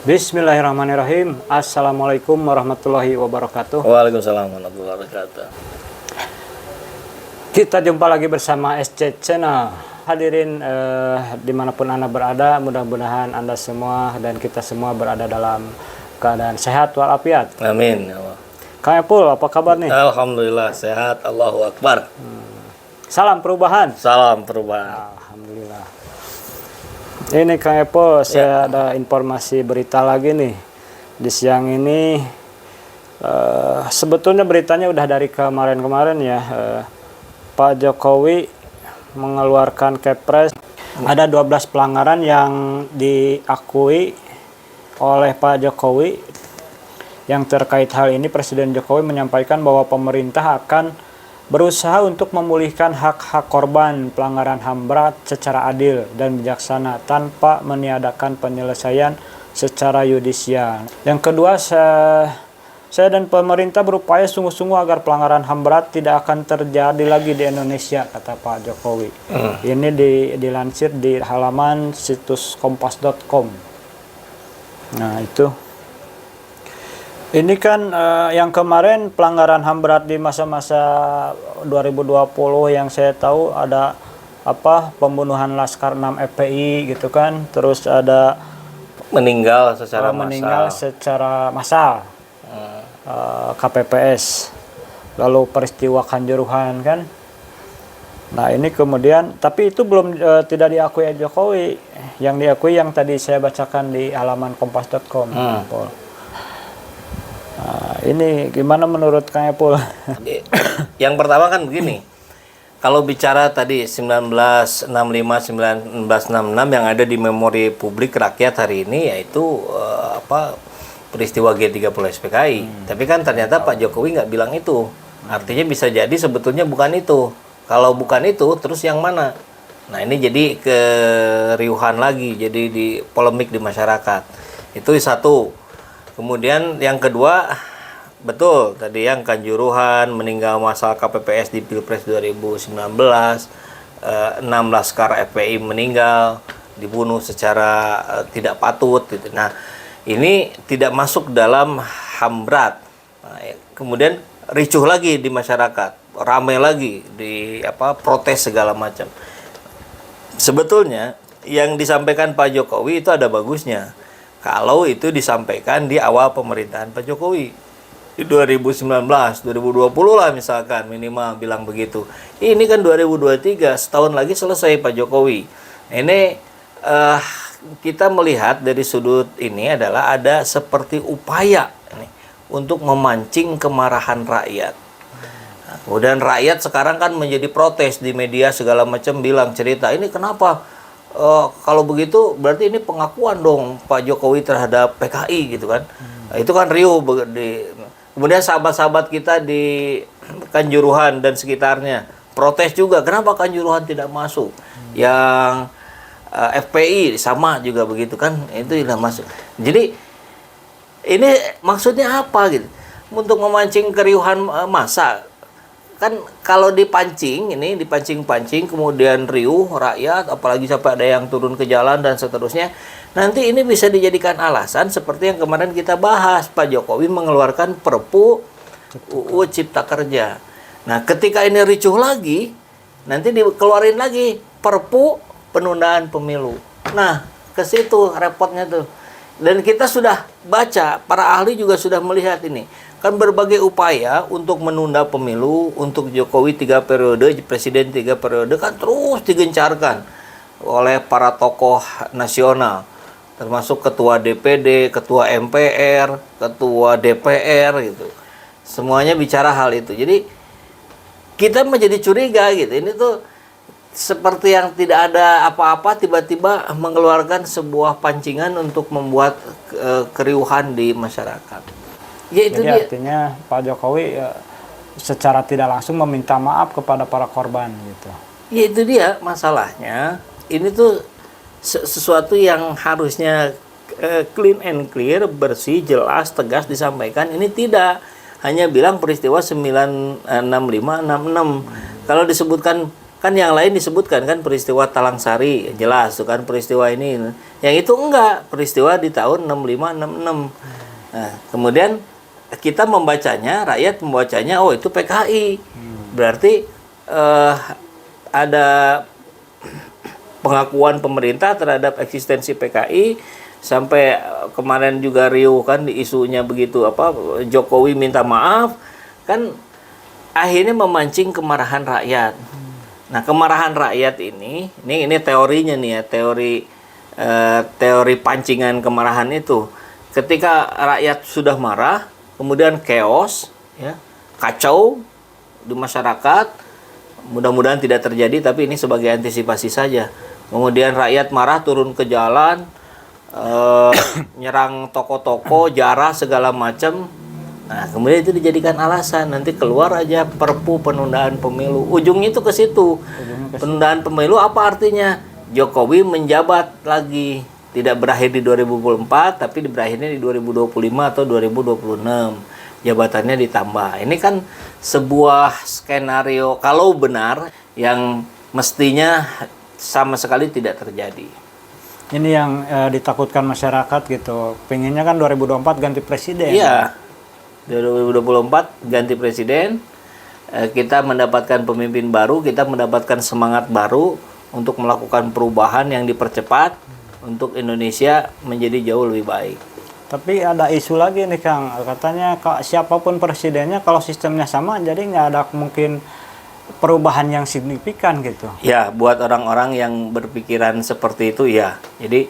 Bismillahirrahmanirrahim. Assalamualaikum warahmatullahi wabarakatuh. Waalaikumsalam warahmatullahi wabarakatuh. Kita jumpa lagi bersama SC Channel. Hadirin dimanapun Anda berada, mudah-mudahan Anda semua dan kita semua berada dalam keadaan sehat walafiat. Amin. Ya Allah. Kang Epul, apa kabar nih? Alhamdulillah sehat. Allahu Akbar. Salam perubahan. Salam perubahan. Alhamdulillah. Ini Kang Epul, saya ada informasi berita lagi nih di siang ini. Sebetulnya beritanya udah dari kemarin-kemarin ya. Pak Jokowi mengeluarkan Kepres. Ada 12 pelanggaran yang diakui oleh Pak Jokowi. Yang terkait hal ini, Presiden Jokowi menyampaikan bahwa pemerintah akan berusaha untuk memulihkan hak-hak korban pelanggaran HAM berat secara adil dan bijaksana tanpa meniadakan penyelesaian secara yudisial. Yang kedua, saya dan pemerintah berupaya sungguh-sungguh agar pelanggaran HAM berat tidak akan terjadi lagi di Indonesia, kata Pak Jokowi. Ini dilansir di halaman situs kompas.com. Nah, itu. Ini kan yang kemarin pelanggaran HAM berat di masa-masa 2020 yang saya tahu ada pembunuhan Laskar 6 FPI gitu kan, terus ada Meninggal secara massal. KPPS, lalu peristiwa Kanjuruhan kan. Nah ini kemudian, tapi itu belum tidak diakui Jokowi. Yang diakui yang tadi saya bacakan di halaman kompas.com. Nah, ini gimana menurut Kang Epul? Yang pertama kan begini. Kalau bicara tadi 1965, 1966 yang ada di memori publik rakyat hari ini, yaitu peristiwa G30 SPKI. Tapi kan ternyata Pak Jokowi nggak bilang itu. Artinya bisa jadi sebetulnya bukan itu. Kalau bukan itu, terus yang mana? Nah ini jadi keriuhan lagi, jadi di polemik di masyarakat. Itu satu. Kemudian yang kedua, betul tadi yang Kanjuruhan, meninggal masalah KPPS di Pilpres 2019, 6 Laskar FPI meninggal, dibunuh secara tidak patut. Gitu. Nah, ini tidak masuk dalam HAM berat. Nah, kemudian ricuh lagi di masyarakat, ramai lagi di protes segala macam. Sebetulnya yang disampaikan Pak Jokowi itu ada bagusnya. Kalau itu disampaikan di awal pemerintahan Pak Jokowi di 2019, 2020 lah misalkan minimal bilang begitu. Ini kan 2023, setahun lagi selesai Pak Jokowi. Ini kita melihat dari sudut ini adalah ada seperti upaya ini untuk memancing kemarahan rakyat. Nah, kemudian rakyat sekarang kan menjadi protes di media segala macam, bilang cerita ini kenapa? Kalau begitu berarti ini pengakuan dong Pak Jokowi terhadap PKI gitu kan. Nah, itu kan riuh. Kemudian sahabat-sahabat kita di Kanjuruhan dan sekitarnya protes juga, kenapa Kanjuruhan tidak masuk? Yang FPI sama juga begitu kan, itu tidak masuk. Jadi ini maksudnya apa gitu? Untuk memancing keriuhan massa. Kan kalau dipancing, ini dipancing-pancing kemudian riuh rakyat, apalagi sampai ada yang turun ke jalan dan seterusnya, nanti ini bisa dijadikan alasan seperti yang kemarin kita bahas, Pak Jokowi mengeluarkan Perpu UU Cipta Kerja. Nah ketika ini ricuh lagi, nanti dikeluarin lagi Perpu penundaan pemilu. Nah ke situ repotnya tuh. Dan kita sudah baca, para ahli juga sudah melihat ini. Kan berbagai upaya untuk menunda pemilu, untuk Jokowi 3 periode, Presiden 3 periode kan terus digencarkan oleh para tokoh nasional. Termasuk Ketua DPD, Ketua MPR, Ketua DPR gitu. Semuanya bicara hal itu. Jadi kita menjadi curiga gitu. Ini tuh seperti yang tidak ada apa-apa tiba-tiba mengeluarkan sebuah pancingan untuk membuat keriuhan di masyarakat. Ya, itu jadi dia. artinya Pak Jokowi secara tidak langsung meminta maaf kepada para korban gitu. Ya itu dia masalahnya. Ini tuh sesuatu yang harusnya clean and clear, bersih, jelas, tegas disampaikan. Ini tidak. Hanya bilang peristiwa 965, 66. Kalau disebutkan Kan yang lain disebutkan kan peristiwa Talang Sari, jelas tuh kan peristiwa ini. Yang itu enggak, peristiwa di tahun 65 66. Nah, kemudian kita membacanya, rakyat membacanya, oh itu PKI. Berarti ada pengakuan pemerintah terhadap eksistensi PKI. Sampai kemarin juga riuh kan di isunya begitu, apa, Jokowi minta maaf, kan akhirnya memancing kemarahan rakyat. Nah, kemarahan rakyat ini teorinya nih ya, teori pancingan kemarahan itu. Ketika rakyat sudah marah, kemudian chaos, ya, kacau di masyarakat, mudah-mudahan tidak terjadi, tapi ini sebagai antisipasi saja. Kemudian rakyat marah turun ke jalan, nyerang toko-toko, jarah segala macam. Nah, kemudian itu dijadikan alasan, nanti keluar aja Perpu penundaan pemilu. Ujungnya itu ke situ. Penundaan pemilu apa artinya? Jokowi menjabat lagi, tidak berakhir di 2024, tapi berakhirnya di 2025 atau 2026. Jabatannya ditambah. Ini kan sebuah skenario kalau benar yang mestinya sama sekali tidak terjadi. Ini yang ditakutkan masyarakat gitu. Pengennya kan 2024 ganti presiden. Iya. 2024 ganti presiden, kita mendapatkan pemimpin baru, kita mendapatkan semangat baru untuk melakukan perubahan yang dipercepat untuk Indonesia menjadi jauh lebih baik. Tapi ada isu lagi nih Kang, katanya siapapun presidennya kalau sistemnya sama jadi nggak ada mungkin perubahan yang signifikan gitu. Ya, buat orang-orang yang berpikiran seperti itu ya. Jadi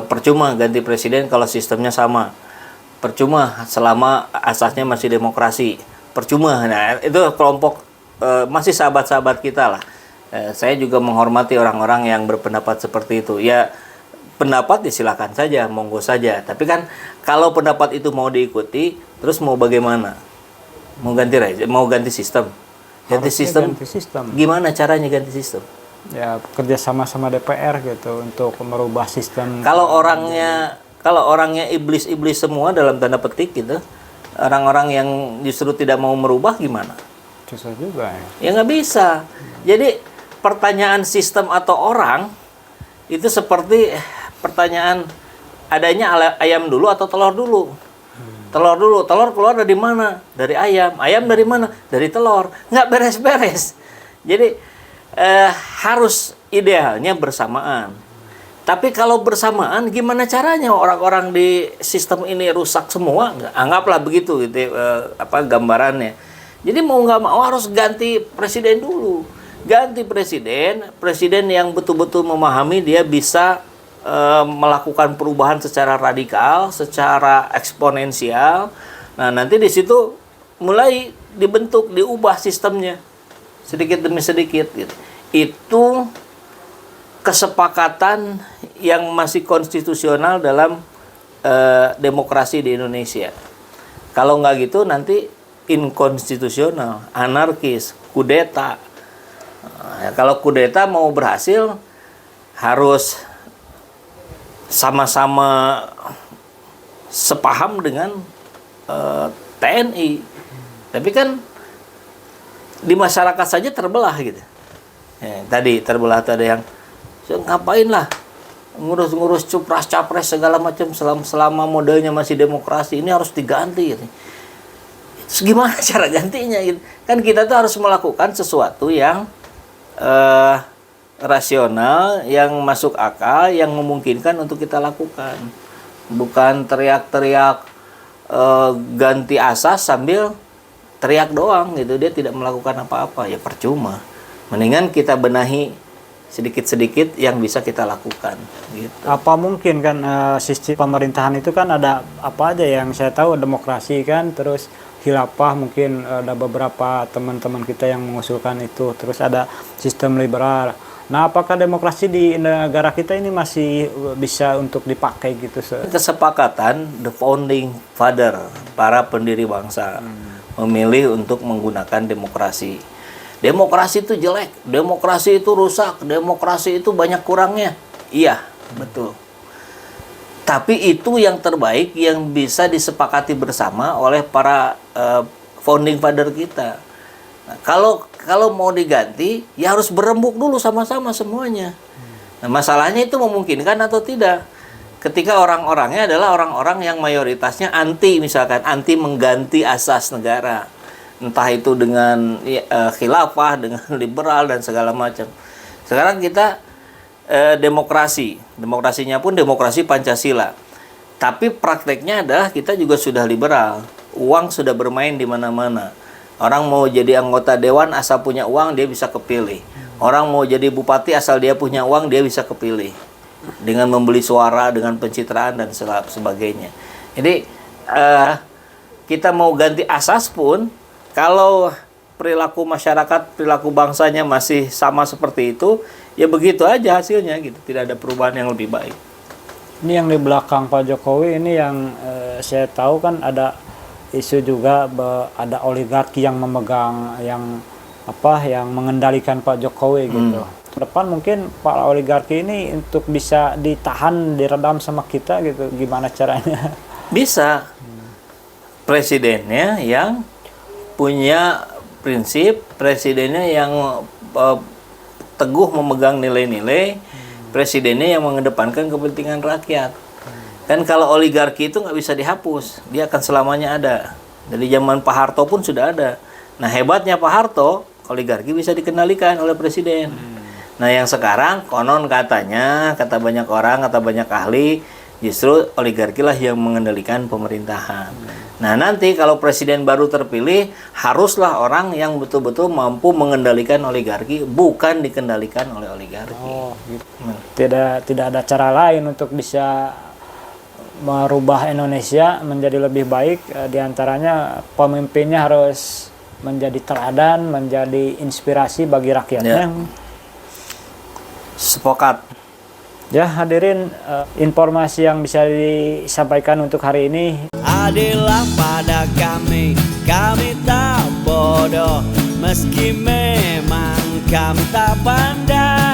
percuma ganti presiden kalau sistemnya sama. Percuma selama asasnya masih demokrasi. Percuma. Nah, itu kelompok masih sahabat-sahabat kita lah. Saya juga menghormati orang-orang yang berpendapat seperti itu. Ya, pendapat disilakan saja, monggo saja. Tapi kan kalau pendapat itu mau diikuti, terus mau bagaimana? Mau ganti sistem. Ganti sistem. Gimana caranya ganti sistem? Ya, kerja sama DPR gitu untuk merubah sistem. Kalau orangnya iblis-iblis semua dalam tanda petik gitu, orang-orang yang justru tidak mau merubah gimana? Susah juga ya. Ya nggak bisa. Jadi pertanyaan sistem atau orang itu seperti pertanyaan adanya ayam dulu atau telur dulu. Telur dulu, telur keluar dari mana? Dari ayam. Ayam dari mana? Dari telur. Nggak beres-beres. Jadi harus idealnya bersamaan. Tapi kalau bersamaan, gimana caranya orang-orang di sistem ini rusak semua? Anggaplah begitu gitu, gambarannya. Jadi mau nggak mau harus ganti presiden dulu. Ganti presiden yang betul-betul memahami dia bisa melakukan perubahan secara radikal, secara eksponensial. Nah, nanti di situ mulai dibentuk, diubah sistemnya sedikit demi sedikit. Gitu. Itu kesepakatan yang masih konstitusional dalam demokrasi di Indonesia. Kalau nggak gitu nanti inkonstitusional, anarkis, kudeta. Nah, kalau kudeta mau berhasil harus sama-sama sepaham dengan TNI. Tapi kan di masyarakat saja terbelah gitu. Tadi terbelah ada yang ngapain lah ngurus-ngurus capres segala macam selama modelnya masih demokrasi, ini harus diganti gitu. Terus gimana cara gantinya gitu? Kan kita tuh harus melakukan sesuatu yang rasional, yang masuk akal, yang memungkinkan untuk kita lakukan. Bukan teriak-teriak ganti asas sambil teriak doang gitu, dia tidak melakukan apa-apa, ya percuma. Mendingan kita benahi sedikit-sedikit yang bisa kita lakukan gitu. Apa mungkin kan sistem pemerintahan itu kan ada apa aja yang saya tahu, demokrasi kan, terus khilafah, mungkin ada beberapa teman-teman kita yang mengusulkan itu, terus ada sistem liberal. Nah, apakah demokrasi di negara kita ini masih bisa untuk dipakai gitu? Kesepakatan the founding father, para pendiri bangsa memilih untuk menggunakan demokrasi. Demokrasi itu jelek, demokrasi itu rusak, demokrasi itu banyak kurangnya. Iya, betul. Tapi itu yang terbaik yang bisa disepakati bersama oleh para founding father kita. Nah, kalau mau diganti, ya harus berembuk dulu sama-sama semuanya. Nah, masalahnya itu memungkinkan atau tidak? Ketika orang-orangnya adalah orang-orang yang mayoritasnya anti, misalkan anti mengganti asas negara, entah itu dengan khilafah, dengan liberal dan segala macam. Sekarang kita demokrasinya pun demokrasi Pancasila, tapi prakteknya adalah kita juga sudah liberal, uang sudah bermain di mana-mana. Orang mau jadi anggota dewan asal punya uang dia bisa kepilih, orang mau jadi bupati asal dia punya uang dia bisa kepilih, dengan membeli suara, dengan pencitraan dan sebagainya. Jadi kita mau ganti asas pun, kalau perilaku masyarakat, perilaku bangsanya masih sama seperti itu, ya begitu aja hasilnya gitu. Tidak ada perubahan yang lebih baik. Ini yang di belakang Pak Jokowi ini yang saya tahu kan ada isu juga ada oligarki yang memegang yang mengendalikan Pak Jokowi gitu. Depan mungkin para oligarki ini untuk bisa ditahan, diredam sama kita gitu, gimana caranya? Bisa. Presidennya yang punya prinsip, presidennya yang teguh memegang nilai-nilai, presidennya yang mengedepankan kepentingan rakyat. Kan kalau oligarki itu nggak bisa dihapus, dia akan selamanya ada. Dari zaman Pak Harto pun sudah ada. Nah, hebatnya Pak Harto, oligarki bisa dikendalikan oleh presiden. Nah, yang sekarang konon katanya, kata banyak orang, kata banyak ahli, justru oligarki lah yang mengendalikan pemerintahan. Nah, nanti kalau presiden baru terpilih, haruslah orang yang betul-betul mampu mengendalikan oligarki, bukan dikendalikan oleh oligarki. Oh, gitu. Tidak ada cara lain untuk bisa merubah Indonesia menjadi lebih baik. Di antaranya pemimpinnya harus menjadi teladan, menjadi inspirasi bagi rakyatnya. Sepakat. Ya, hadirin, informasi yang bisa disampaikan untuk hari ini. Adillah pada kami tak bodoh, meski memang kami tak pandai.